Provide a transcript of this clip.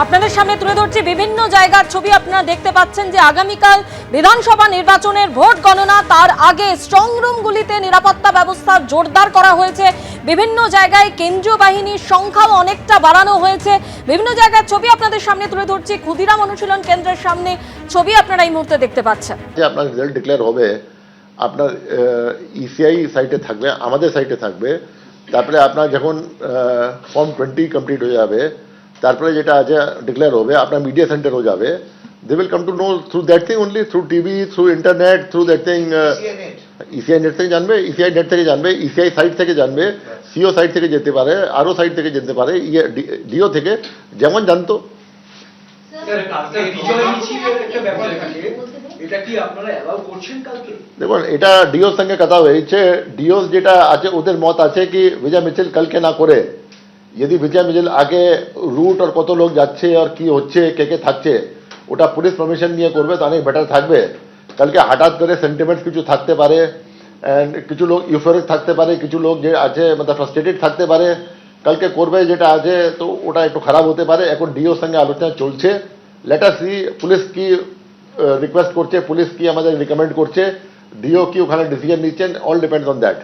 আপনাদের সামনে তুলে ধরছি বিভিন্ন জায়গার ছবি। আপনারা দেখতে পাচ্ছেন যে আগামীকাল বিধানসভা নির্বাচনের ভোট গণনা, তার আগে স্ট্রং রুমগুলিতে নিরাপত্তা ব্যবস্থা জোরদার করা হয়েছে। বিভিন্ন জায়গায় কেন্দ্রীয় বাহিনীর সংখ্যাও অনেকটা বাড়ানো হয়েছে। বিভিন্ন জায়গার ছবি আপনাদের সামনে তুলে ধরছি। ক্ষুদিরাম অনুশীলন কেন্দ্রের সামনে ছবি আপনারা এই মুহূর্তে দেখতে পাচ্ছেন। আপনার রেজাল্ট ডিক্লেয়ার হবে, আপনার ইসিআই সাইটে থাকবে, আমাদের সাইটে থাকবে। তারপরে আপনার যখন ফর্ম 20 কমপ্লিট হয়ে যাবে, তারপরে যেটা আছে ডিক্লেয়ার হবে, আপনার মিডিয়া সেন্টার হয়ে যাবে। They will come to know through that thing only, through TV, through internet, through that thing. ECI net থেকে জানবে, ইসিআই নেট থেকে জানবে, ইসিআই সাইট থেকে জানবে, সিও সাইট থেকে যেতে পারে, আরও সাইট থেকে যেতে পারে, ডিও থেকে যেমন জানতো। দেখুন, এটা ডিওর সঙ্গে কথা হয়েছে। ডিও যেটা আছে ওদের মত আছে কি বিজয় মিছিল কালকে না করে, যদি বিজয় মিছিল আগে রুট আর কত লোক যাচ্ছে আর কি হচ্ছে, কে কে থাকছে, ওটা পুলিশ পারমিশন নিয়ে করবে তো অনেক বেটার থাকবে। কালকে হঠাৎ করে সেন্টিমেন্টস কিছু থাকতে পারে, কিছু লোক ইউফোরিক থাকতে পারে, কিছু লোক যে আছে মানে ফ্রাস্ট্রেটেড থাকতে পারে। কালকে করবে যেটা আছে তো ওটা একটু খারাপ হতে পারে। এখন ডিওর সঙ্গে আলোচনা চলছে। লেট আস সি পুলিশ কি রিকোয়েস্ট করছে, পুলিশ কি আমাদের রিকমেন্ড করছে, ডিও কি ওখানে ডিসিশন নিচ্ছেন, অল ডিপেন্ডস অন দ্যাট।